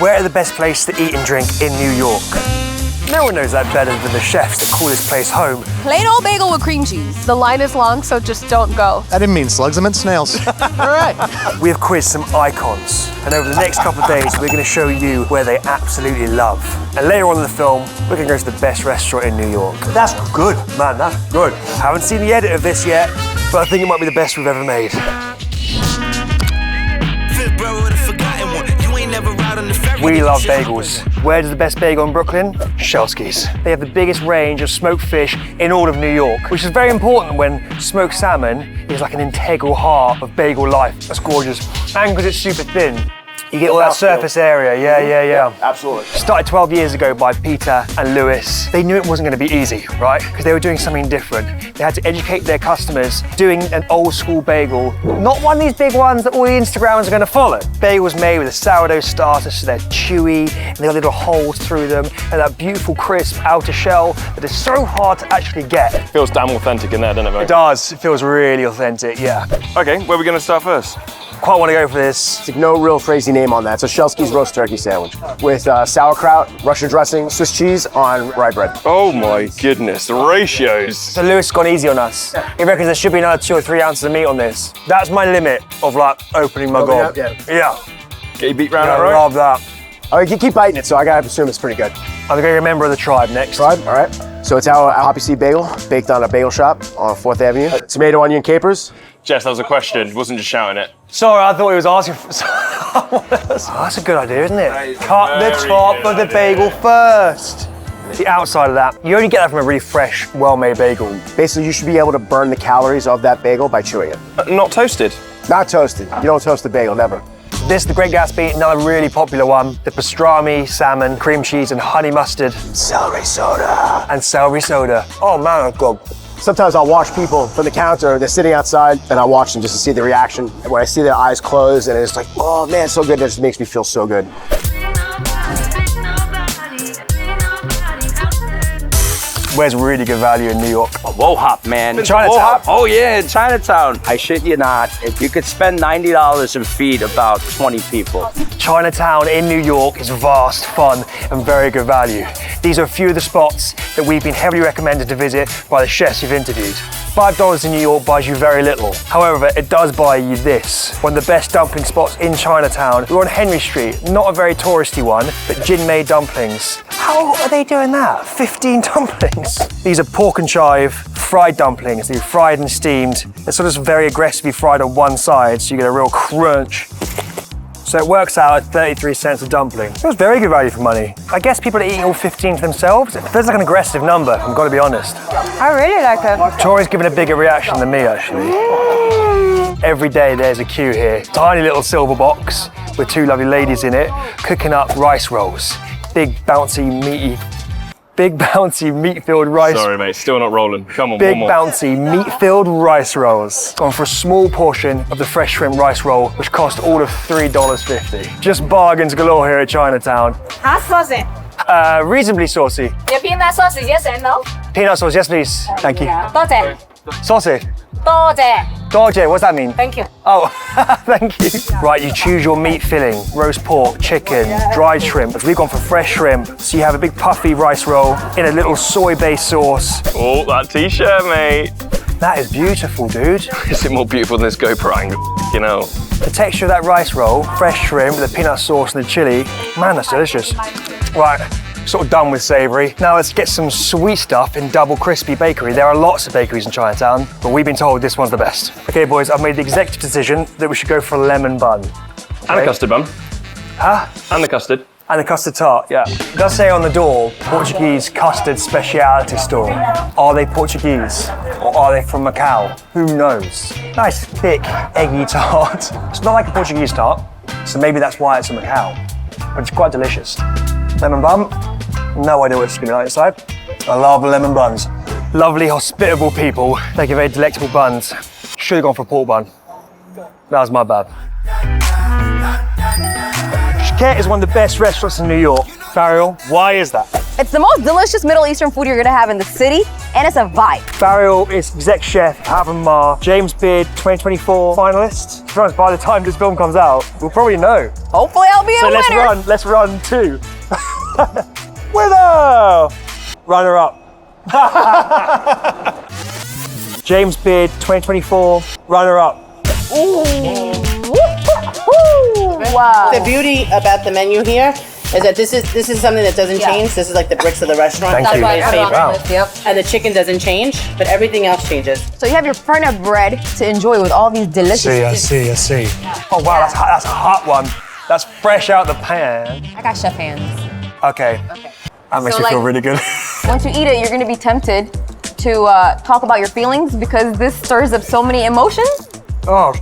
Where are the best places to eat and drink in New York? No one knows that better than the chefs that call this place home. Plain old bagel with cream cheese. The line is long, so just don't go. I didn't mean slugs, I meant snails. All right. We have quizzed some icons, and over the next couple of days, we're going to show you where they absolutely love. And later on in the film, we're going to go to the best restaurant in New York. That's good, man, that's good. Haven't seen the edit of this yet, but I think it might be the best we've ever made. We love bagels. Where does the best bagel in Brooklyn? Shelsky's. They have the biggest range of smoked fish in all of New York, which is very important when smoked salmon is like an integral heart of bagel life. That's gorgeous. And because it's super thin, you get all that surface area. Yeah. Absolutely. Started 12 years ago by Peter and Lewis. They knew it wasn't going to be easy, right? Because they were doing something different. They had to educate their customers doing an old school bagel. Not one of these big ones that all the Instagrammers are going to follow. Bagels made with a sourdough starter, so they're chewy, and they got little holes through them, and that beautiful crisp outer shell that is so hard to actually get. Feels damn authentic in there, doesn't it, mate? It does. It feels really authentic, yeah. Okay, where are we going to start first? Quite want to go for this. It's like no real crazy name on that. It's a Shelsky's roast turkey sandwich with sauerkraut, Russian dressing, Swiss cheese on rye bread. Oh my goodness, the ratios. So Lewis has gone easy on us. He reckons there should be another 2 or 3 ounces of meat on this. That's my limit of like opening my gob. Yeah. Get your beat round I that, right? love that. All right, you keep biting it, so I gotta assume it's pretty good. I'm going to be a member of the tribe next. Tribe, all right. So it's our poppy seed bagel, baked on a bagel shop on 4th Avenue. Tomato, onion, capers. Jess, that was a question. Wasn't just shouting it. Sorry, I thought he was asking for that's a good idea, isn't it? Cut the top of the bagel first. The outside of that, you only get that from a really fresh, well-made bagel. Basically, you should be able to burn the calories of that bagel by chewing it. Not toasted. Not toasted. You don't toast the bagel, never. This, the Great Gatsby, another really popular one. The pastrami, salmon, cream cheese, and honey mustard. Celery soda. And celery soda. Oh man, that's good. Sometimes I'll watch people from the counter, they're sitting outside, and I'll watch them just to see the reaction. And when I see their eyes close, and it's like, oh man, it's so good, it just makes me feel so good. Where's really good value in New York? Wohop, man. Chinatown. Wohop? Oh yeah, in Chinatown. I shit you not. If you could spend $90 and feed about 20 people. Chinatown in New York is vast, fun, and very good value. These are a few of the spots that we've been heavily recommended to visit by the chefs we've interviewed. $5 in New York buys you very little. However, it does buy you this. One of the best dumpling spots in Chinatown. We're on Henry Street, not a very touristy one, but Jin Mei Dumplings. How are they doing that? 15 dumplings. These are pork and chive fried dumplings. They're fried and steamed. They're sort of very aggressively fried on one side, so you get a real crunch. So it works out at 33 cents a dumpling. It was very good value for money. I guess people are eating all 15 for themselves. It feels like an aggressive number, I've got to be honest. I really like it. Tori's given a bigger reaction than me, actually. Every day there's a queue here. Tiny little silver box with 2 lovely ladies in it, cooking up rice rolls. Big, bouncy, meat-filled rice. Sorry, mate, still not rolling. Come on, Big, one more. bouncy, meat-filled rice rolls. Gone for a small portion of the fresh shrimp rice roll, which cost all of $3.50. Just bargains galore here at Chinatown. How saucy? Reasonably saucy. Your peanut sauce, yes and no? Peanut sauce, yes please. Thank you. 多謝 Saucy. 多謝 Doje, what's that mean? Thank you. Oh, thank you. Right, you choose your meat filling. Roast pork, chicken, dried shrimp. We've gone for fresh shrimp. So you have a big puffy rice roll in a little soy-based sauce. Oh, that t-shirt, mate. That is beautiful, dude. Is it more beautiful than this GoPro angle? You know. The texture of that rice roll, fresh shrimp with the peanut sauce and the chili. Man, that's delicious. Right, sort of done with savoury. Now let's get some sweet stuff in Double Crispy Bakery. There are lots of bakeries in Chinatown, but we've been told this one's the best. Okay, boys, I've made the executive decision that we should go for a lemon bun. And a custard bun. Huh? And the custard. And a custard tart, yeah. It does say on the door, Portuguese custard speciality store. Are they Portuguese? Or are they from Macau? Who knows? Nice, thick, eggy tart. It's not like a Portuguese tart, so maybe that's why it's a Macau. But it's quite delicious. Lemon bun, no idea what it's gonna be like inside. I love lemon buns. Lovely, hospitable people. They give very delectable buns. Should have gone for a pork bun. That was my bad. Shukette is one of the best restaurants in New York. Fariyal, why is that? It's the most delicious Middle Eastern food you're gonna have in the city, and it's a vibe. Fariyal is exec chef at Apolinar, James Beard 2024 finalist. To be honest, by the time this film comes out, we'll probably know. Hopefully I'll be a So winner. let's run 2. Winner! Runner up. James Beard 2024 runner up. Wow. The beauty about the menu here is that this is something that doesn't change. This is like the bricks of the restaurant. Thank That's you. why it's favorite. Wow. Yep. And the chicken doesn't change, but everything else changes. So you have your farna bread to enjoy with all these delicious. I see. Oh wow, that's a hot one. That's fresh out the pan. I got chef hands. Okay. That makes So, me feel like- really good. Once you eat it, you're gonna be tempted to talk about your feelings because this stirs up so many emotions. Oh,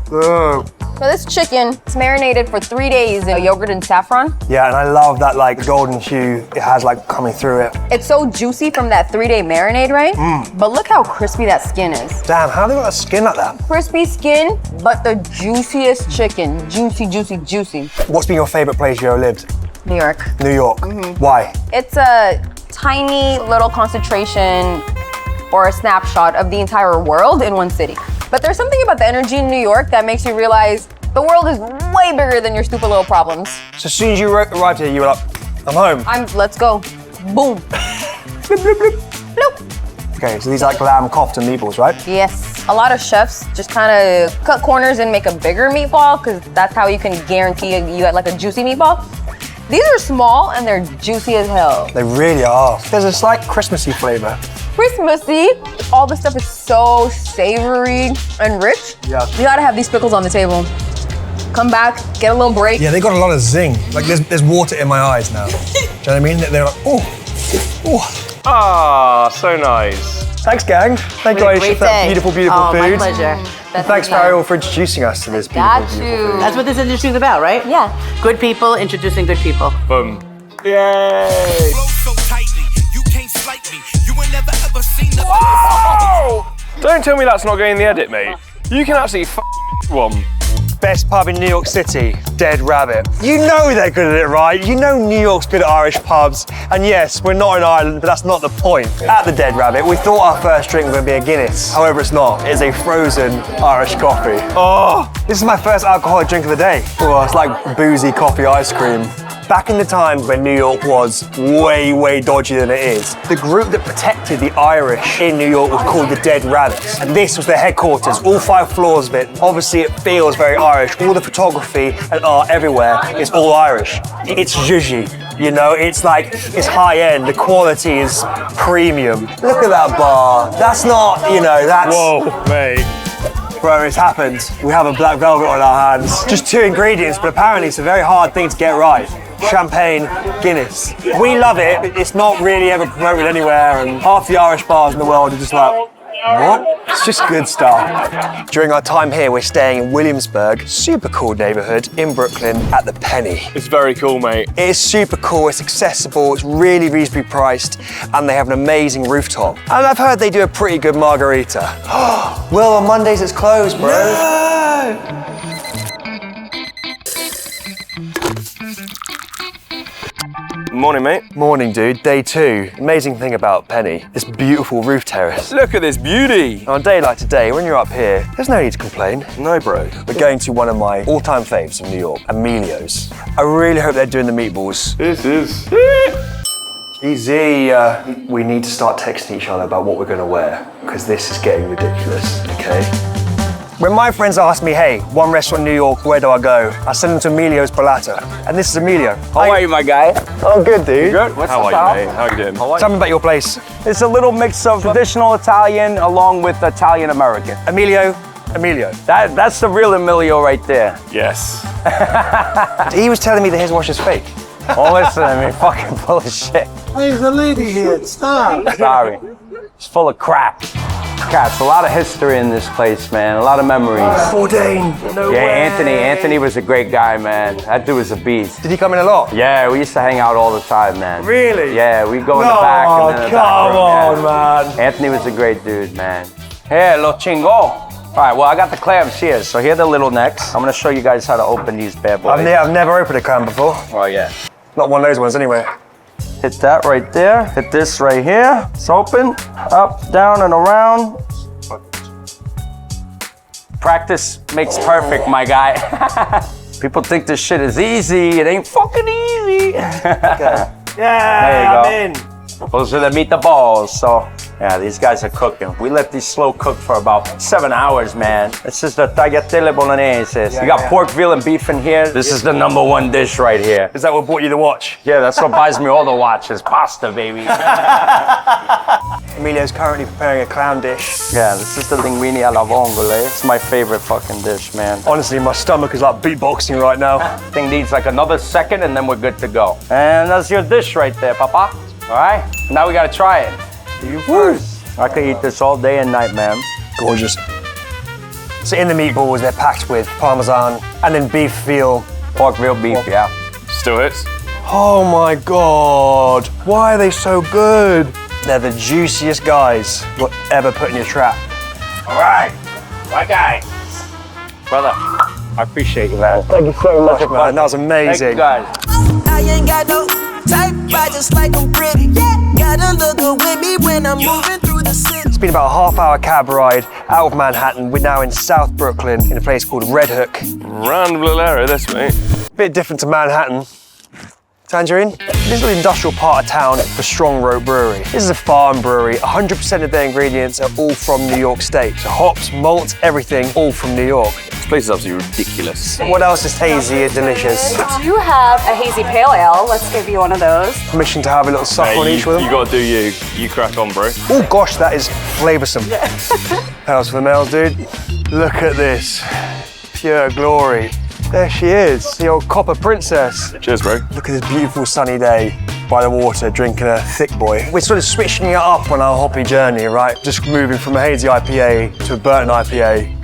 So this chicken is marinated for 3 days in yogurt and saffron. yeah, and I love that like golden hue it has like coming through it. It's so juicy from that 3-day marinade, right? But look how crispy that skin is. Damn, how they got a skin like that? Crispy skin, but the juiciest chicken. Juicy, juicy, juicy. What's been your favorite place you ever lived? New York. New York. Why? It's a tiny little concentration or a snapshot of the entire world in one city. But there's something about the energy in New York that makes you realize the world is way bigger than your stupid little problems. So as soon as you arrived here, you were like, I'm home. Let's go. Boom. Bloop, bloop, bloop. Bloop. Okay, so these are like lamb kofta meatballs, right? Yes. A lot of chefs just kind of cut corners and make a bigger meatball because that's how you can guarantee you get like a juicy meatball. These are small and they're juicy as hell. They really are. There's a slight Christmassy flavor. Christmassy. All the stuff is so savory and rich. Yeah. You gotta have these pickles on the table. Come back, get a little break. Yeah, they got a lot of zing. Like there's water in my eyes now. Do you know what I mean? They're like, oh. Ah, so nice. Thanks, gang. Thank you, Aisha, Great for that day. beautiful food. My pleasure. And thanks, Fariyal, for introducing us to this beautiful, Got beautiful you. food. That's what this industry is about, right? Yeah. Good people introducing good people. Boom. Yay! so tightly, you can't slight me. You ain't never ever seen the Don't tell me that's not going in the edit, mate. You can actually one. Best pub in New York City, Dead Rabbit. You know they're good at it, right? You know New York's good at Irish pubs. And yes, we're not in Ireland, but that's not the point. At the Dead Rabbit, we thought our first drink was going to be a Guinness. However, it's not. It's a frozen Irish coffee. Oh, this is my first alcoholic drink of the day. Oh, it's like boozy coffee ice cream. Back in the times when New York was way, way dodgier than it is, the group that protected the Irish in New York was called the Dead Rabbits. And this was their headquarters, all 5 floors of it. Obviously, it feels very Irish. All the photography and art everywhere is all Irish. It's zhuzhy, you know? It's like, it's high end. The quality is premium. Look at that bar. That's not, you know, that's... Whoa, mate. Bro, it's happened. We have a black velvet on our hands. Just 2 ingredients, but apparently it's a very hard thing to get right. Champagne, Guinness. We love it, but it's not really ever promoted anywhere, and half the Irish bars in the world are just like, what? It's just good stuff. During our time here, we're staying in Williamsburg, super cool neighborhood in Brooklyn at the Penny. It's very cool, mate. It is super cool, it's accessible, it's really reasonably priced, and they have an amazing rooftop. And I've heard they do a pretty good margarita. Well, on Mondays it's closed, bro. No! Morning, mate. Morning, dude. Day 2. Amazing thing about Penny, this beautiful roof terrace. Look at this beauty. On a day like today, when you're up here, there's no need to complain. No, bro. We're going to one of my all-time faves of New York, Emilio's. I really hope they're doing the meatballs. This is... Easy. We need to start texting each other about what we're going to wear, because this is getting ridiculous, okay? When my friends ask me, hey, one restaurant in New York, where do I go? I send them to Emilio's Ballato. And this is Emilio. How are you, my guy? Oh, good, dude. Good? What's How up, are you, pal? mate? How are you doing? Tell me about your place. It's a little mix of traditional Italian along with Italian American. Emilio. That's the real Emilio right there. Yes. He was telling me that his wash is fake. Oh, listen, I mean, fucking full of shit. There's a lady here. Stop. Sorry. It's full of crap. It's a lot of history in this place, man. A lot of memories. Bourdain. No Yeah, way. Anthony was a great guy, man. That dude was a beast. Did he come in a lot? Yeah, we used to hang out all the time, man. Really? Yeah, we'd go in the back and then in the back come room, on, yeah. man. Anthony was a great dude, man. Hey, lo chingo. All right, well, I got the clams here. So here are the little necks. I'm gonna show you guys how to open these bad boys. I've never opened a can before. Oh, yeah. Not one of those ones, anyway. Hit that right there. Hit this right here. It's open. Up, down, and around. Practice makes perfect, my guy. People think this shit is easy. It ain't fucking easy. Yeah, there you go. I'm in. Those are the meatballs. So, yeah, these guys are cooking. We let these slow cook for about 7 hours, man. This is the tagliatelle bolognese. You got pork, veal, and beef in here. This is the #1 dish right here. Is that what bought you the watch? Yeah, that's what buys me all the watches. Pasta, baby. Emilio's currently preparing a clown dish. Yeah, this is the linguine alla vongole. It's my favorite fucking dish, man. Honestly, my stomach is like beatboxing right now. Thing needs like another second and then we're good to go. And that's your dish right there, papa. All right, now we gotta try it. You first. I could eat this all day and night, man. Gorgeous. So in the meatballs, they're packed with parmesan and then beef, veal. Pork, veal, beef, yeah. Still hits. Oh my God. Why are they so good? They're the juiciest guys you'll ever put in your trap. All right, my guy. Brother, I appreciate you, man. Thank you so much, man. That was amazing. Thank you, guys. I ain't got no type, I just like I'm pretty. Gotta look good with me when I'm moving through the city. It's been about a half-hour cab ride out of Manhattan. We're now in South Brooklyn in a place called Red Hook. Random little area, this, mate. Bit different to Manhattan. Tangerine? This is the industrial part of town for Strong Rope Brewery. This is a farm brewery. 100% of their ingredients are all from New York State. So hops, malts, everything, all from New York. This place is absolutely ridiculous. What else is hazy and delicious? We do have a hazy pale ale. Let's give you one of those. Permission to have a little suck on each with them? You gotta do you. You crack on, bro. Oh gosh, that is flavoursome. Pales for the males, dude. Look at this. Pure glory. There she is, the old copper princess. Cheers, bro. Look at this beautiful sunny day by the water, drinking a thick boy. We're sort of switching it up on our hoppy journey, right? Just moving from a hazy IPA to a Burton IPA.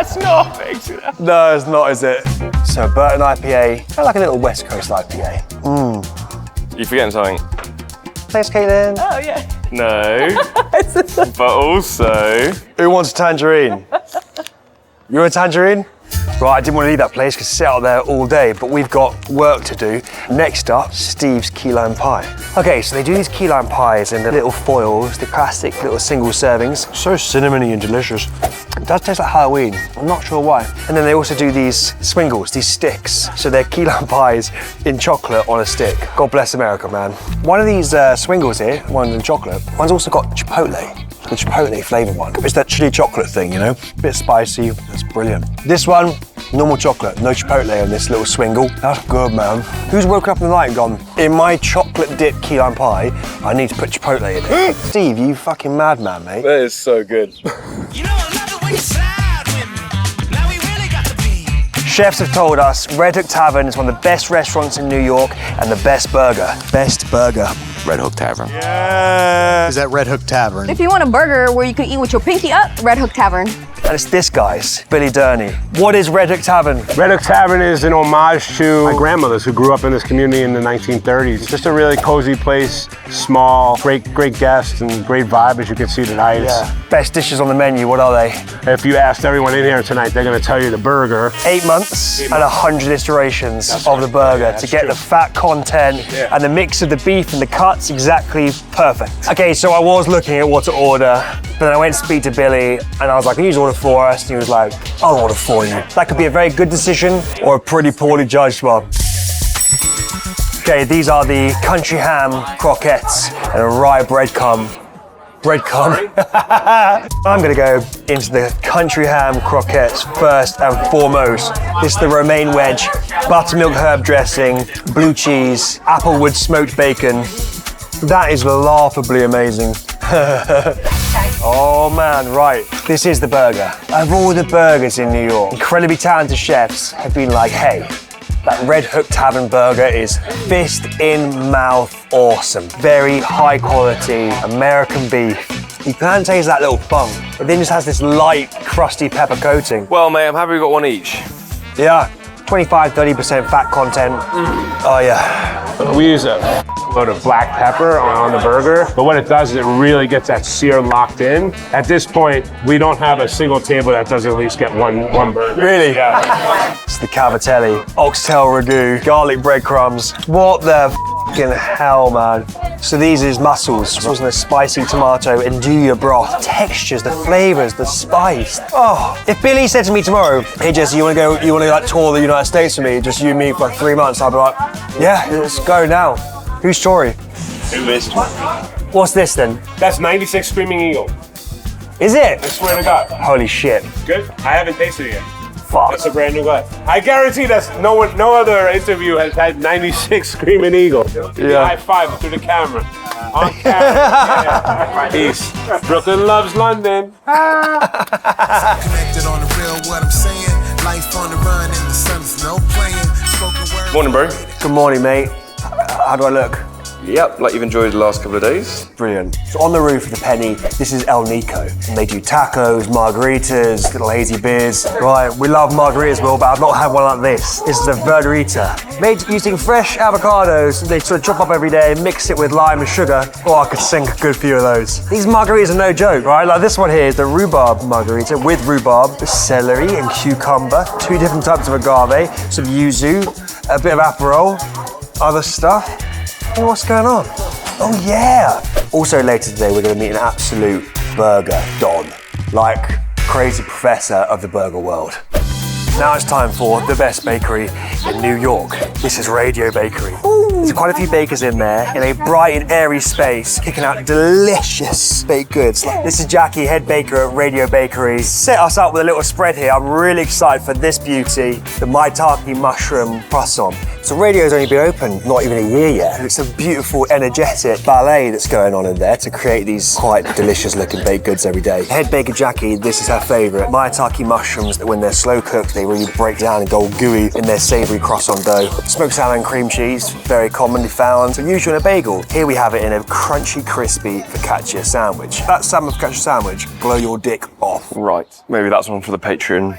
It's not fixing that. No, it's not, is it? So Burton IPA, kind of like a little West Coast IPA. You're forgetting something. Thanks, Caitlin. Oh, yeah. No. But also... Who wants a tangerine? You want a tangerine? Right, I didn't want to leave that place because sit out there all day, but we've got work to do. Next up, Steve's key lime pie. Okay, so they do these key lime pies in the little foils, the classic little single servings. So cinnamony and delicious. It does taste like Halloween. I'm not sure why. And then they also do these swingles, these sticks. So they're key lime pies in chocolate on a stick. God bless America, man. One of these swingles here, one's in chocolate, one's also got chipotle. The chipotle flavour one. It's that chili chocolate thing, you know? A bit spicy, that's brilliant. This one, normal chocolate, no chipotle on this little swingle. That's good, man. Who's woken up in the night and gone, in my chocolate dipped key lime pie, I need to put chipotle in it? Steve, you fucking madman, mate. That is so good. You know I love it when you slide with me. Now we really got the beat. Chefs have told us Red Hook Tavern is one of the best restaurants in New York and the best burger. Best burger. Red Hook Tavern. Yeah. Is that Red Hook Tavern? If you want a burger where you can eat with your pinky up, Red Hook Tavern. And it's this guy's, Billy Durney. What is Red Hook Tavern? Red Hook Tavern is an homage to my grandmothers who grew up in this community in the 1930s. Just a really cozy place, small, great guests and great vibe as you can see tonight. Yeah. Best dishes on the menu, what are they? If you asked everyone in here tonight, they're gonna tell you the burger. 8 months and 100 iterations of the burger to get the fat content and the mix of the beef and the cuts exactly perfect. Okay, so I was looking at what to order, but then I went to speak to Billy and I was like, can you just order for us? And he was like, I'll order for you. That could be a very good decision or a pretty poorly judged one. Okay, these are the country ham croquettes and a rye breadcrumb. I'm gonna go into the country ham croquettes first and foremost. This is the romaine wedge, buttermilk herb dressing, blue cheese, applewood smoked bacon. That is laughably amazing. Oh man, right. This is the burger. Of all the burgers in New York, incredibly talented chefs have been like, hey, that Red Hook Tavern burger is fist in mouth awesome. Very high quality American beef. You can't taste that little funk. It then just has this light, crusty pepper coating. Well, mate, I'm happy we got one each. Yeah, 25-30% fat content. Oh yeah. We use a load of black pepper on the burger, but what it does is it really gets that sear locked in. At this point, we don't have a single table that doesn't at least get one burger. Really? Yeah. It's the cavatelli, oxtail ragu, garlic breadcrumbs. What the f Fucking hell, man. So these is mussels. Mussels and a spicy tomato andouille broth. Textures, the flavors, the spice. Oh, if Billy said to me tomorrow, hey Jesse, you wanna like tour the United States with me, just you and me for like 3 months, I'd be like, yeah, let's go now. Whose story? Who missed? What's this then? That's 96 Screaming Eagle. Is it? I swear to God. Holy shit. Good? I haven't tasted it yet. Fuck. That's a brand new glass. I guarantee that no other interview has had 96 Screaming Eagle. Yeah. High five through the camera. On camera. Yeah. Peace. Brooklyn loves London. Connected on the real, what I'm saying. Life on the run and the sun's no playing. Spoken word. Morning, bro. Good morning, mate. How do I look? Yep, like you've enjoyed the last couple of days. Brilliant. So on the roof of the Penny, this is El Nico. And they do tacos, margaritas, little hazy beers. Right, we love margaritas, Will, but I've not had one like this. This is a verderita. Made using fresh avocados. They sort of chop up every day, mix it with lime and sugar. Oh, I could sink a good few of those. These margaritas are no joke, right? Like this one here is the rhubarb margarita with rhubarb, celery and cucumber, 2 different types of agave, some yuzu, a bit of Aperol, other stuff. What's going on? Oh yeah! Also later today we're going to meet an absolute burger don, like crazy professor of the burger world. Now it's time for the best bakery in New York. This is Radio Bakery. There's quite a few bakers in there in a bright and airy space, kicking out delicious baked goods. This is Jackie, head baker at Radio Bakery. Set us up with a little spread here. I'm really excited for this beauty, the maitake mushroom croissant. So Radio's only been open not even a year yet. It's a beautiful, energetic ballet that's going on in there to create these quite delicious looking baked goods every day. Head baker Jackie, this is her favorite. Maitake mushrooms that when they're slow cooked, they really break down and go all gooey in their savory croissant dough. Smoked salmon and cream cheese, very commonly found, usually in a bagel. Here we have it in a crunchy, crispy focaccia sandwich. That salmon focaccia sandwich, blow your dick off. Right, maybe that's one for the Patreon.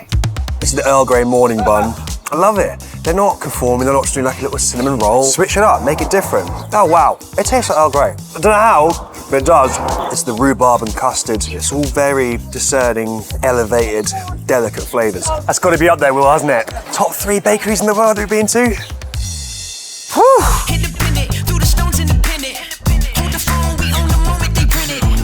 This is the Earl Grey morning bun. I love it. They're not conforming, they're not just doing like a little cinnamon roll. Switch it up, make it different. Oh wow, it tastes like Earl Grey. I don't know how, but it does. It's the rhubarb and custard. It's all very discerning, elevated, delicate flavours. That's got to be up there, Will, hasn't it? Top 3 bakeries in the world we've been to? Whew.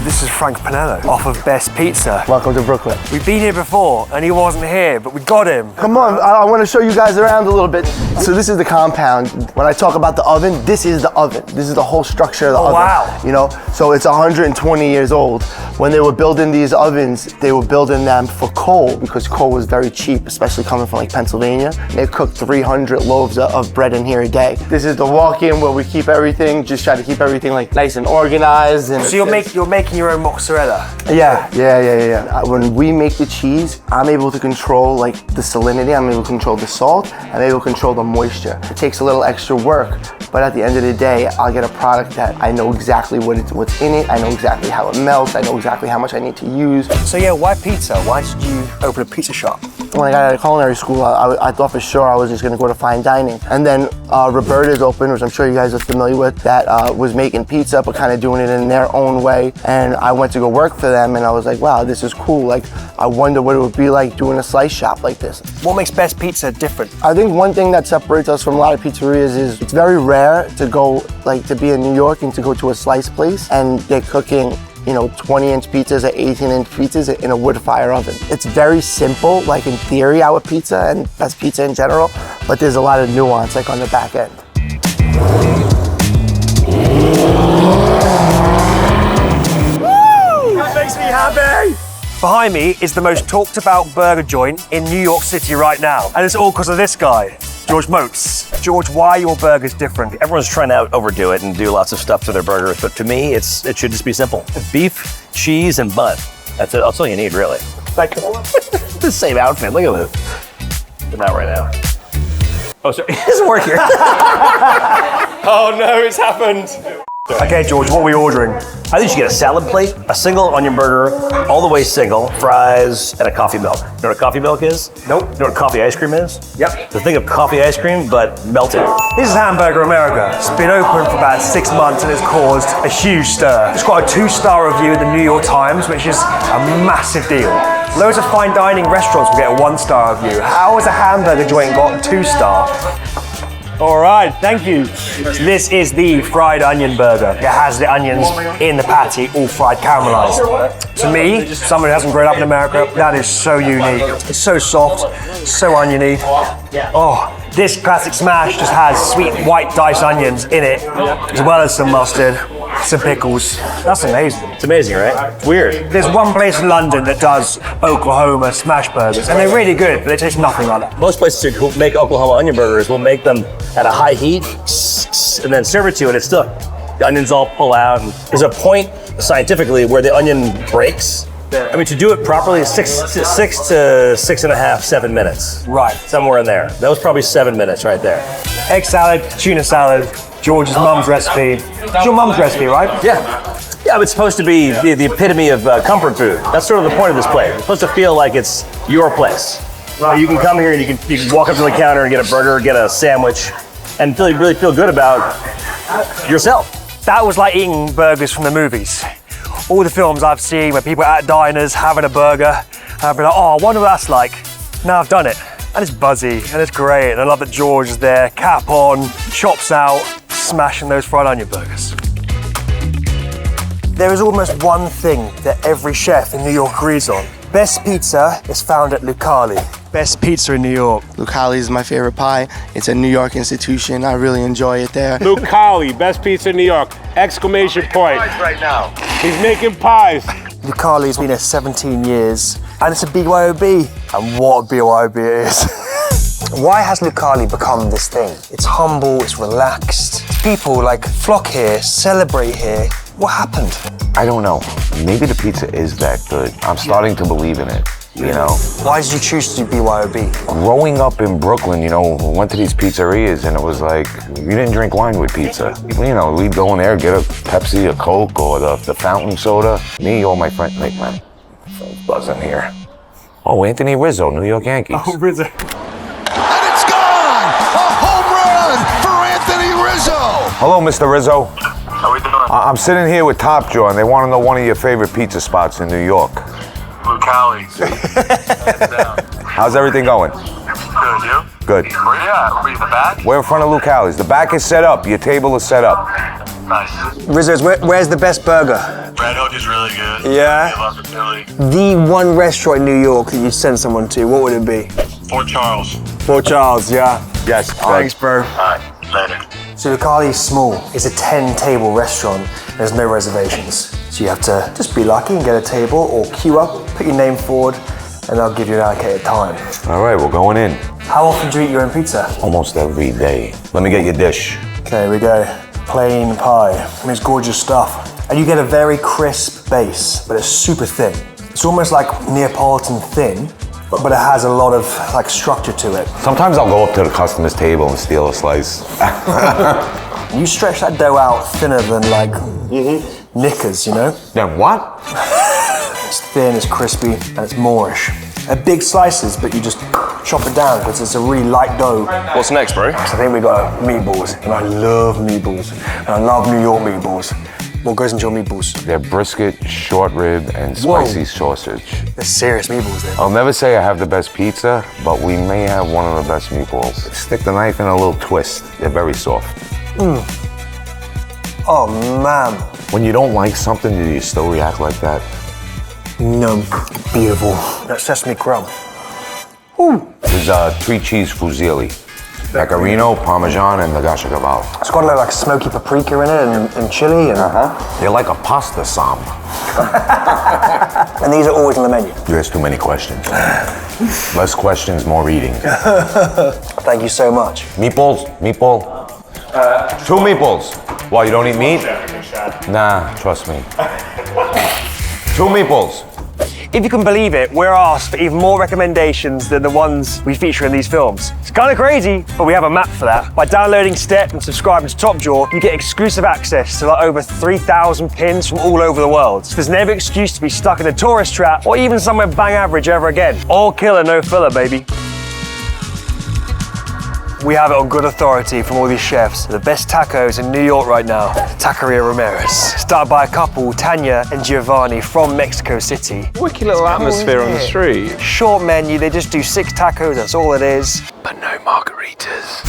This is Frank Pinello off of Best Pizza. Welcome to Brooklyn. We've been here before and he wasn't here, but we got him. Come on, I want to show you guys around a little bit. So this is the compound. When I talk about the oven, this is the oven. This is the whole structure of the oven. Wow. You know, so it's 120 years old. When they were building these ovens, they were building them for coal because coal was very cheap, especially coming from like Pennsylvania. They cooked 300 loaves of bread in here a day. This is the walk-in where we keep everything, just try to keep everything like nice and organized. And so you're making your own mozzarella? Yeah. When we make the cheese, I'm able to control like the salinity, I'm able to control the salt, I'm able to control the moisture. It takes a little extra work, but at the end of the day, I'll get a product that I know exactly what's in it, I know exactly how it melts, I know exactly how much I need to use. So yeah, why pizza? Why did you open a pizza shop? When I got out of culinary school, I thought for sure I was just gonna go to fine dining. And then Roberta's opened, which I'm sure you guys are familiar with, that was making pizza, but kind of doing it in their own way. And I went to go work for them and I was like, wow, this is cool. Like, I wonder what it would be like doing a slice shop like this. What makes Best Pizza different? I think one thing that separates us from a lot of pizzerias is it's very rare to go, like to be in New York and to go to a slice place and they're cooking 20-inch pizzas or 18-inch pizzas in a wood fire oven. It's very simple, like in theory, our pizza and Best Pizza in general, but there's a lot of nuance like on the back end. Woo! That makes me happy! Behind me is the most talked about burger joint in New York City right now. And it's all because of this guy, George Motz. George, why are your burgers different? Everyone's trying to overdo it and do lots of stuff to their burgers, but to me, it should just be simple. Beef, cheese, and bun. That's it. That's all you need, really. Thank you. The same outfit. Look at this. But not right now. Oh, sorry. It doesn't work here. Oh no, it's happened. Okay, George, what are we ordering? I think you should get a salad plate, a single onion burger, all the way single, fries, and a coffee milk. You know what a coffee milk is? Nope. You know what coffee ice cream is? Yep. The thing of coffee ice cream, but melted. This is Hamburger America. It's been open for about 6 months and it's caused a huge stir. It's got a 2-star review in the New York Times, which is a massive deal. Loads of fine dining restaurants will get a 1-star review. How has a hamburger joint got a 2-star? All right, thank you. So this is the fried onion burger. It has the onions in the patty, all fried caramelized. To me, someone who hasn't grown up in America, that is so unique. It's so soft, so oniony. Oh, this classic smash just has sweet white diced onions in it, as well as some mustard, some pickles. That's amazing. It's amazing, right? It's weird. There's one place in London that does Oklahoma smash burgers, and they're really good, but they taste nothing like that. Most places who make Oklahoma onion burgers will make them at a high heat and then serve it to you, and it's still, the onions all pull out. And there's a point scientifically where the onion breaks. I mean, to do it properly, it's 6 to 6.5, 7 minutes. Right. Somewhere in there. That was probably 7 minutes right there. Egg salad, tuna salad, George's mum's recipe. It's your mum's recipe, right? Yeah. Yeah, but it's supposed to be the epitome of comfort food. That's sort of the point of this place. It's supposed to feel like it's your place. You can come here and you can walk up to the counter and get a burger, get a sandwich, and really feel good about yourself. That was like eating burgers from the movies. All the films I've seen where people are at diners having a burger, and I've been like, oh, I wonder what that's like. Now I've done it, and it's buzzy, and it's great, and I love that George is there, cap on, chops out, smashing those fried onion burgers. There is almost one thing that every chef in New York agrees on. Best pizza is found at Lucali. Best pizza in New York. Lucali is my favorite pie. It's a New York institution. I really enjoy it there. Lucali, best pizza in New York! Exclamation point. Right now. He's making pies. Lucali's been here 17 years, and it's a BYOB. And what a BYOB it is. Why has Lucali become this thing? It's humble, it's relaxed. People like flock here, celebrate here. What happened? I don't know. Maybe the pizza is that good. I'm starting to believe in it, you know? Why did you choose to do BYOB? Growing up in Brooklyn, you know, we went to these pizzerias and it was like, you didn't drink wine with pizza. You know, we'd go in there, get a Pepsi, a Coke, or the fountain soda. Me, all my friends, like, man, phone's buzzing here. Oh, Anthony Rizzo, New York Yankees. Oh, Rizzo. And it's gone! A home run for Anthony Rizzo! Hello, Mr. Rizzo. How we doing? I'm sitting here with Top Jaw, and they want to know one of your favorite pizza spots in New York. Lucali. How's everything going? Good, you? Good. Where you at? Are we in the back? We're in front of Lucali's. The back is set up. Your table is set up. Nice. Rizzo's, where's the best burger? Red Hook is really good. Yeah? I love the Philly. The one restaurant in New York that you send someone to, what would it be? Fort Charles. Fort Charles, yeah. Yes. Thanks, bro. All right, later. So Lucali is small. It's a 10-table restaurant. There's no reservations. So you have to just be lucky and get a table or queue up, put your name forward, and they'll give you an allocated time. All right, we're going in. How often do you eat your own pizza? Almost every day. Let me get your dish. Okay, here we go. Plain pie. I mean, it's gorgeous stuff. And you get a very crisp base, but it's super thin. It's almost like Neapolitan thin, but it has a lot of like structure to it. Sometimes I'll go up to the customer's table and steal a slice. You stretch that dough out thinner than like knickers, you know? Then what? It's thin, it's crispy, and it's Moorish. They're big slices, but you just chop it down because it's a really light dough. What's next, bro? So I think we got meatballs, and I love meatballs. And I love New York meatballs. What goes into your meatballs? They're brisket, short rib, and spicy sausage. They're serious meatballs there. I'll never say I have the best pizza, but we may have one of the best meatballs. Stick the knife in a little twist. They're very soft. Oh, man. When you don't like something, do you still react like that? No, beautiful. That sesame crumb. Ooh. This is 3-cheese fusilli. Pecorino, Parmesan, and Nagash Cavallo. It's got like smoky paprika in it and chili. And They're like a pasta sam. And these are always on the menu. You ask too many questions. Less questions, more eating. Thank you so much. Meatballs? Meatball? 2 meatballs. Why, you don't eat meat? Nah, trust me. 2 meatballs. If you can believe it, we're asked for even more recommendations than the ones we feature in these films. It's kind of crazy, but we have a map for that. By downloading Step and subscribing to Top Jaw, you get exclusive access to like over 3,000 pins from all over the world. So there's never excuse to be stuck in a tourist trap or even somewhere bang average ever again. All killer, no filler, baby. We have it on good authority from all these chefs. The best tacos in New York right now, Taqueria Ramirez. Started by a couple, Tania and Giovanni from Mexico City. Wicked little atmosphere on the street. Short menu, they just do 6 tacos, that's all it is. But no margaritas.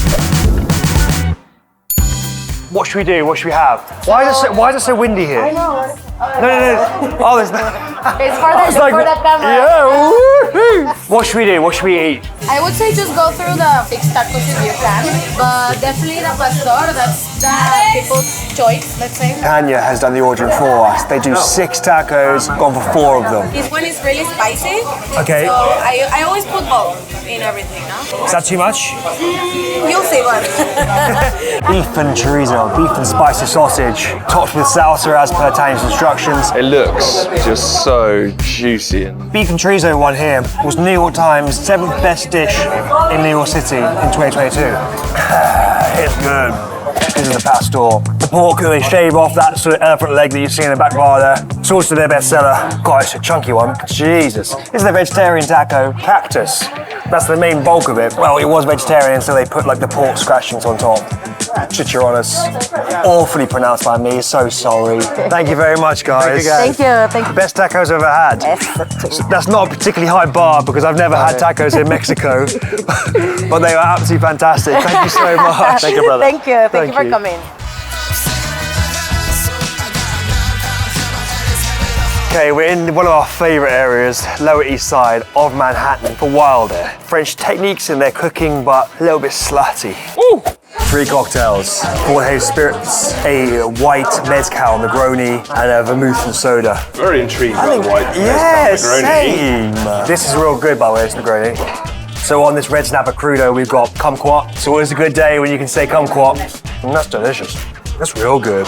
What should we do? What should we have? Why is it so windy here? I know. No. Oh, there's no. It's for the camera. Yeah. Woo-hoo. What should we do? What should we eat? I would say just go through the fixed tacos if you can, but definitely the pastor, that's the people's choice, let's say. Tania has done the ordering for us. They do 6 tacos, gone for 4 of them. This one is really spicy. Okay. So I always put both in everything, no? Is that too much? You'll see one. Beef and chorizo, beef and spicy sausage, topped with salsa as per Tania's instructions. It looks just so juicy. Beef and chorizo one here was New York Times 7th best dish in New York City in 2022. It's good. This is the pastor. The pork that they shave off, that sort of elephant leg that you see in the back bar there. It's also their bestseller. God, it's a chunky one. Jesus. This is the vegetarian taco, cactus. That's the main bulk of it. Well, it was vegetarian, so they put like the pork scratchings on top. Chicharrones. Awfully pronounced by me, so sorry. Thank you very much, guys. Thank you. Best tacos I've ever had. That's not a particularly high bar because I've never had tacos in Mexico, but they were absolutely fantastic. Thank you so much. Thank you, brother. Thank you. Thank you for coming. Okay, we're in one of our favourite areas, Lower East Side of Manhattan for Wildair. French techniques in their cooking, but a little bit slutty. Ooh. 3 cocktails, 4 haze spirits, a white mezcal Negroni, and a vermouth and soda. Very intrigued by the white Yes, mezcal Negroni. same. This is real good, by the way, it's Negroni. So on this red snapper crudo, we've got kumquat. It's always a good day when you can say kumquat. And that's delicious. That's real good.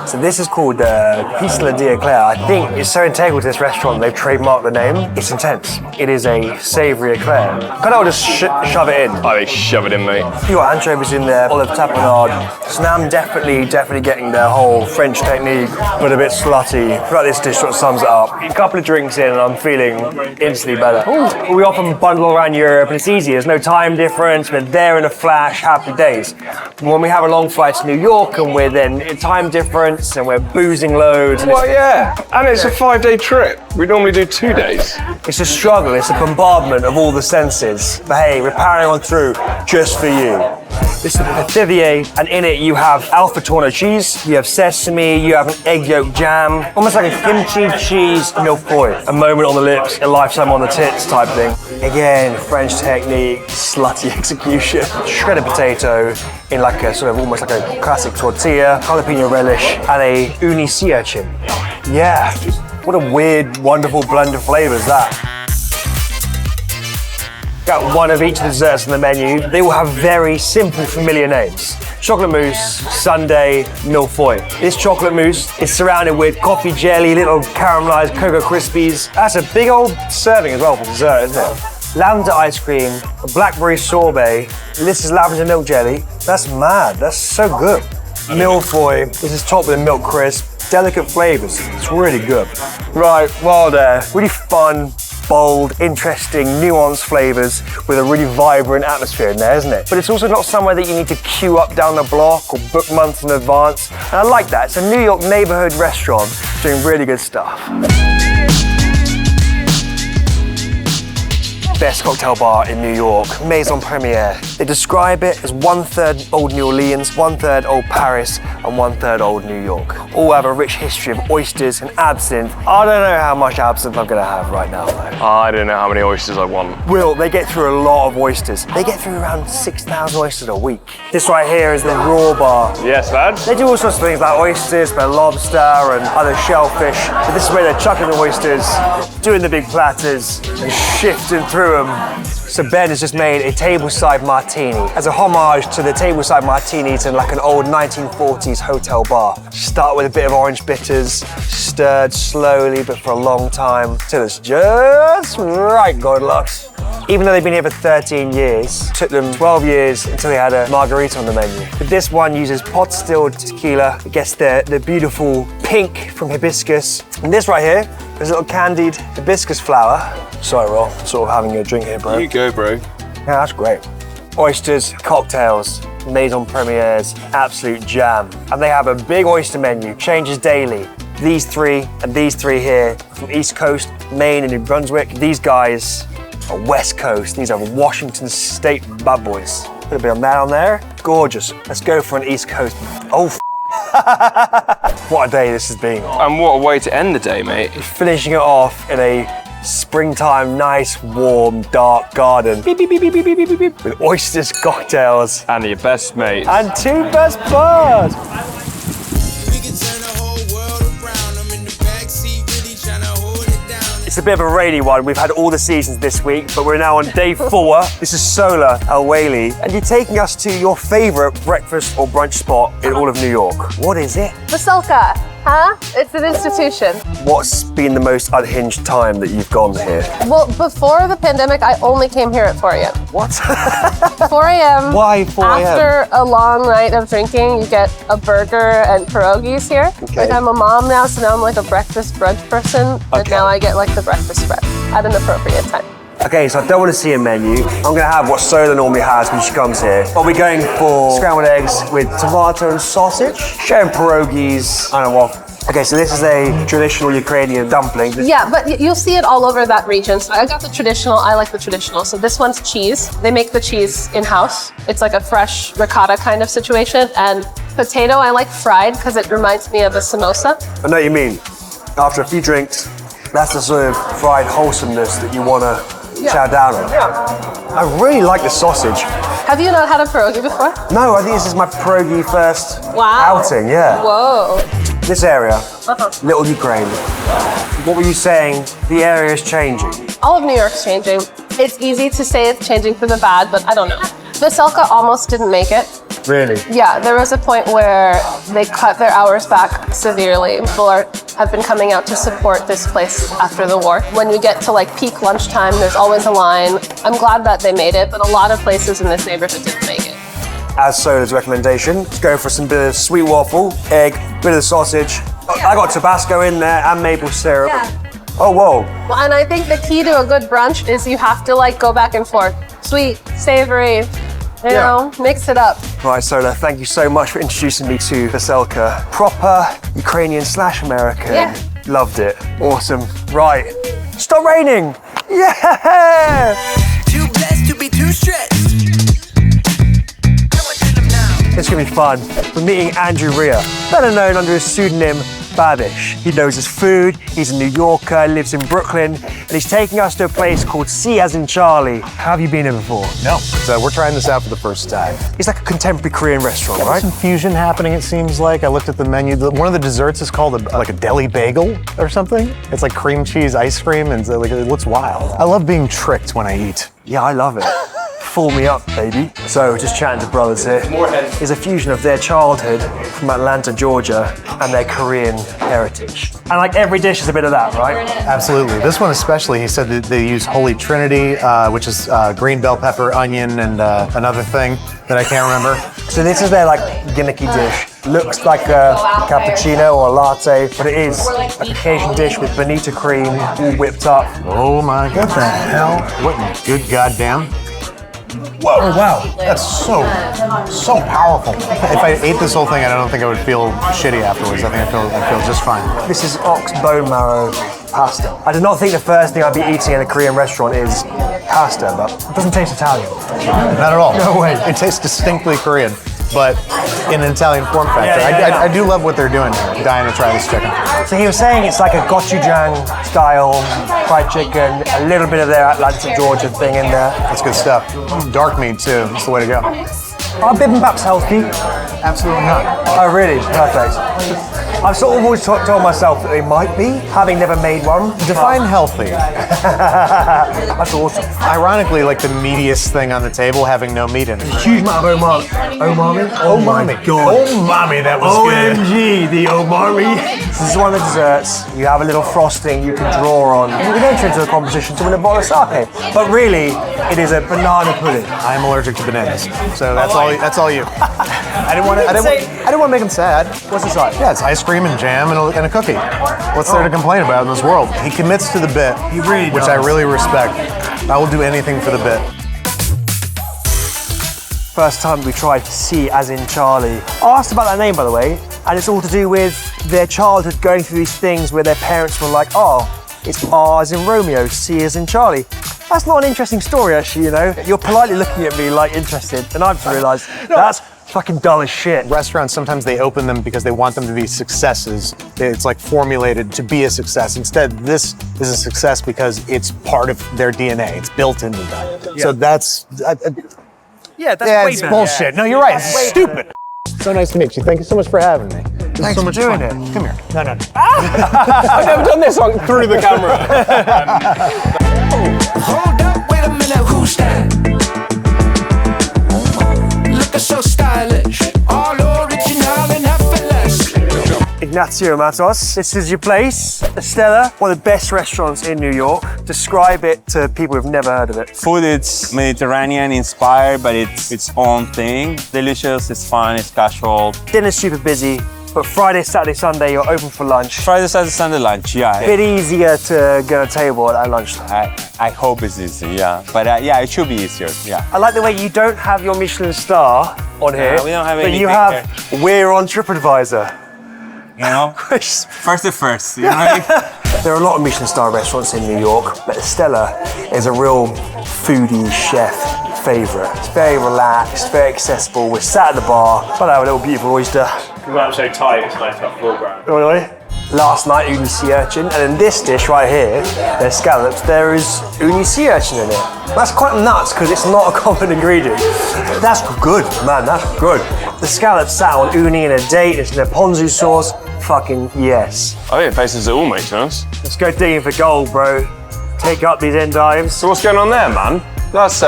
So this is called Pistola di Eclair. I think it's so integral to this restaurant, they've trademarked the name. It's intense. It is a savoury eclair. Can't I just shove it in? Oh, they shove it in, mate. You got anchovies in there, olive tapenade. So now I'm definitely getting their whole French technique, but a bit slutty. I feel like this dish sort of sums it up. A couple of drinks in and I'm feeling instantly better. Ooh. We often bundle around Europe and it's easy. There's no time difference. We're there in a flash, happy days. When we have a long flight to New York and we're then in time difference and we're boozing loads. Well, yeah. And it's a 5-day trip. We normally do 2 days. It's a struggle, it's a bombardment of all the senses. But hey, we're powering on through just for you. This is the Pithivier, and in it you have alpha torno cheese, you have sesame, you have an egg yolk jam, almost like a kimchi cheese milfoil. A moment on the lips, a lifetime on the tits type thing. Again, French technique, slutty execution. Shredded potato in like a sort of almost like a classic tortilla, jalapeno relish, and a uni sea urchin. Yeah, what a weird, wonderful blend of flavors that. Got one of each of the desserts on the menu. They all have very simple, familiar names. Chocolate mousse, sundae, millefeuille. This chocolate mousse is surrounded with coffee jelly, little caramelized Cocoa Krispies. That's a big old serving as well for dessert, isn't it? Lavender ice cream, a blackberry sorbet. This is lavender milk jelly. That's mad, that's so good. Millefeuille, this is topped with a milk crisp. Delicate flavors, it's really good. Right, Wildair, really fun, bold, interesting, nuanced flavors with a really vibrant atmosphere in there, isn't it? But it's also not somewhere that you need to queue up down the block or book months in advance. And I like that. It's a New York neighborhood restaurant doing really good stuff. Best cocktail bar in New York, Maison Premiere. They describe it as 1/3 old New Orleans, 1/3 old Paris, and 1/3 old New York. All have a rich history of oysters and absinthe. I don't know how much absinthe I'm gonna have right now though. I don't know how many oysters I want. Will, they get through a lot of oysters. They get through around 6,000 oysters a week. This right here is the raw bar. Yes, lads. They do all sorts of things like oysters, but lobster and other shellfish. But this is where they're chucking the oysters, doing the big platters, and shifting through them. So Ben has just made a tableside martini as a homage to the tableside martinis in like an old 1940s hotel bar. Start with a bit of orange bitters, stirred slowly but for a long time till it's just right, Goldilocks. Even though they've been here for 13 years, it took them 12 years until they had a margarita on the menu. But this one uses pot distilled tequila. It gets the beautiful pink from hibiscus. And this right here is a little candied hibiscus flower. Sorry, Roll, sort of having a drink here, bro. You go, bro. Yeah, that's great. Oysters, cocktails, Maison Premieres, absolute jam. And they have a big oyster menu, changes daily. These three and these three here from East Coast, Maine and New Brunswick. These guys are West Coast. These are Washington State bad boys. Put a bit of that on there. Gorgeous. Let's go for an East Coast. Oh, What a day this has been. And what a way to end the day, mate. Finishing it off in a springtime, nice, warm, dark garden. Beep, beep, beep, beep, beep, beep, beep, beep, with oysters, cocktails. And your best mates. And 2 best buds. It's a bit of a rainy one. We've had all the seasons this week, but we're now on day 4. This is Sohla, El-Waylly, and you're taking us to your favorite breakfast or brunch spot in all of New York. What is it? Veselka, huh? It's an institution. What's been the most unhinged time that you've gone here? Well, before the pandemic, I only came here at 4 a.m. What? 4 a.m. Why 4 a.m.? After a long night of drinking, you get a burger and pierogies here. Okay. Like, I'm a mom now, so now I'm like a breakfast brunch person, but now I get like the breakfast spread at an appropriate time. Okay, so I don't want to see a menu. I'm going to have what Sohla normally has when she comes here. Are we going for scrambled eggs with tomato and sausage? Sharing pierogies, I don't know what. Okay, so this is a traditional Ukrainian dumpling. Yeah, but you'll see it all over that region. So I got the traditional, I like the traditional. So this one's cheese. They make the cheese in-house. It's like a fresh ricotta kind of situation. And potato, I like fried because it reminds me of a samosa. I know what you mean. After a few drinks, that's the sort of fried wholesomeness that you want to chow down on. Yeah. I really like the sausage. Have you not had a pierogi before? No, I think this is my pierogi first outing, yeah. Whoa. This area, little Ukraine. What were you saying? The area is changing. All of New York's changing. It's easy to say it's changing for the bad, but I don't know. Veselka almost didn't make it. Really? Yeah, there was a point where they cut their hours back severely. People have been coming out to support this place after the war. When you get to like peak lunchtime, there's always a line. I'm glad that they made it, but a lot of places in this neighborhood didn't make it. As Sohla's recommendation, let's go for some bit of sweet waffle, egg, bit of sausage. Yeah. I got Tabasco in there and maple syrup. Yeah. Oh, whoa. Well, and I think the key to a good brunch is you have to like go back and forth. Sweet, savory, you know, mix it up. Right, Sohla, thank you so much for introducing me to Veselka. Proper Ukrainian/American. Yeah. Loved it. Awesome. Right. Stop raining. Yeah! Too blessed to be too stressed. It's gonna be fun. We're meeting Andrew Ria, better known under his pseudonym Babish. He knows his food, he's a New Yorker, lives in Brooklyn, and he's taking us to a place called C as in Charlie. Have you been here before? No, so we're trying this out for the first time. It's like a contemporary Korean restaurant, Got right? some fusion happening, it seems like. I looked at the menu. One of the desserts is called like a deli bagel or something. It's like cream cheese ice cream, and like, it looks wild. I love being tricked when I eat. Yeah, I love it. Fool me up, baby. So, just chatting to brothers here. It's a fusion of their childhood from Atlanta, Georgia, and their Korean heritage. And like every dish is a bit of that, right? Absolutely. This one especially, he said that they use Holy Trinity, which is green bell pepper, onion, and another thing that I can't remember. So this is their like gimmicky dish. Looks like a cappuccino or a latte, but it is a Caucasian dish with bonita cream all whipped up. Oh my god, what the hell? What in good goddamn? Whoa, oh, wow. That's so powerful. If I ate this whole thing, I don't think I would feel shitty afterwards. I think I feel just fine. This is ox bone marrow pasta. I did not think the first thing I'd be eating in a Korean restaurant is pasta, but it doesn't taste Italian. Not at all. No way. It tastes distinctly Korean, but in an Italian form factor. Yeah. I do love what they're doing here. Dying to try this chicken. So he was saying it's like a gochujang style fried chicken, a little bit of their Atlanta, Georgia thing in there. That's good stuff. Dark meat too. That's the way to go. Are bibimbap's healthy? Absolutely not. Oh, really? Perfect. I've sort of always told myself that they might be, having never made one. Define healthy. That's awesome. Ironically, like the meatiest thing on the table having no meat in it. Huge amount of omami. Oh my god. Omami, that was good. OMG, the omami. This is one of the desserts. You have a little frosting you can draw on. You can enter into a competition to win a bottle of sake. But really, it is a banana pudding. I'm allergic to bananas, so that's all you. I didn't want to make him sad. What's inside? Yeah, it's ice cream and jam and a cookie. What's there to complain about in this world? He commits to the bit, He really which does. I really respect. I will do anything for the bit. First time we tried C as in Charlie. I asked about that name, by the way, and it's all to do with their childhood going through these things where their parents were like, oh, it's R as in Romeo, C as in Charlie. That's not an interesting story, actually, you know. You're politely looking at me like interested, and I've just realised that's fucking dull as shit. Restaurants, sometimes they open them because they want them to be successes. It's like formulated to be a success. Instead, this is a success because it's part of their DNA. It's built into them. Yeah. So that's... yeah, that's yeah, way it's better. bullshit. No, you're right. It's stupid. So nice to meet you. Thank you so much for having me. Thanks for doing it. Come here. No, no. I've never done this through the camera. Hold up, wait a minute, who's that? Looking so stylish, all original and effortless. Ignacio Mattos, this is your place, Estela, one of the best restaurants in New York. Describe it to people who've never heard of it. Food, it's Mediterranean inspired, but it's its own thing. Delicious, it's fun, it's casual. Dinner's super busy, but Friday, Saturday, Sunday, you're open for lunch. Friday, Saturday, Sunday lunch, yeah. A bit easier to get a table at lunchtime. I hope it's easy, yeah. But yeah, it should be easier, yeah. I like the way you don't have your Michelin star on here, we don't have but anything you have, we're on TripAdvisor. You know, first the first, you know? There are a lot of Michelin star restaurants in New York, but Estela is a real foodie chef favorite. It's very relaxed, very accessible. We're sat at the bar, but I have a little beautiful oyster. Because I'm so tight, it's like a foreground. Really? Last night, uni sea urchin, and in this dish right here, there's scallops, there is uni sea urchin in it. That's quite nuts, because it's not a common ingredient. That's good, man, that's good. The scallops sat on uni and a date, it's in a ponzu sauce. Fucking yes. I think it faces it all, mate, to us. Let's go digging for gold, bro. Take up these endives. So what's going on there, man? That's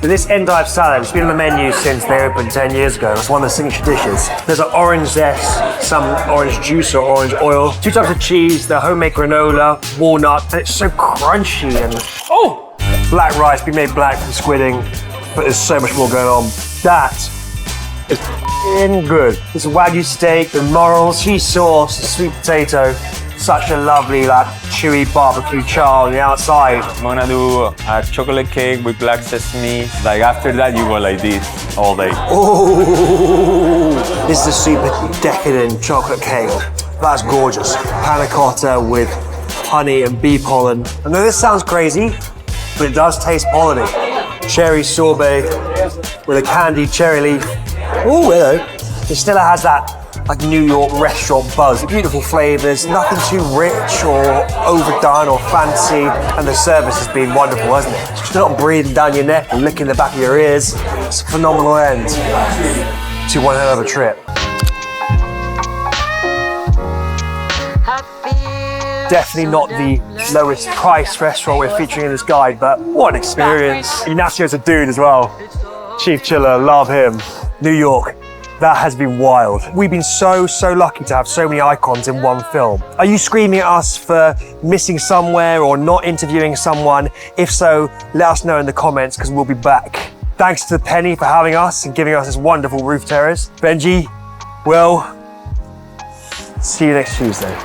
This endive salad, it's been on the menu since they opened 10 years ago. It's one of the signature dishes. There's an orange zest, some orange juice or orange oil, 2 types of cheese, the homemade granola, walnut, and it's so crunchy and black rice, we made black from squidding, but there's so much more going on. That is f***ing good. This Wagyu steak, the morels, cheese sauce, the sweet potato. Such a lovely, like, chewy barbecue char on the outside. I'm gonna do a chocolate cake with black sesame. Like after that, you go like this all day. Oh, this is a super decadent chocolate cake. That's gorgeous. Panna cotta with honey and bee pollen. I know this sounds crazy, but it does taste polleny. Cherry sorbet with a candied cherry leaf. Oh, hello. It still has that like New York restaurant buzz. Beautiful flavors, nothing too rich or overdone or fancy. And the service has been wonderful, hasn't it? It's not breathing down your neck and licking the back of your ears. It's a phenomenal end to one hell of a trip. Definitely not the lowest price restaurant we're featuring in this guide, but what an experience. Ignacio's a dude as well. Chief Chiller, love him. New York. That has been wild. We've been so lucky to have so many icons in one film. Are you screaming at us for missing somewhere or not interviewing someone? If so, let us know in the comments because we'll be back. Thanks to Penny for having us and giving us this wonderful roof terrace. Benji, Will, see you next Tuesday.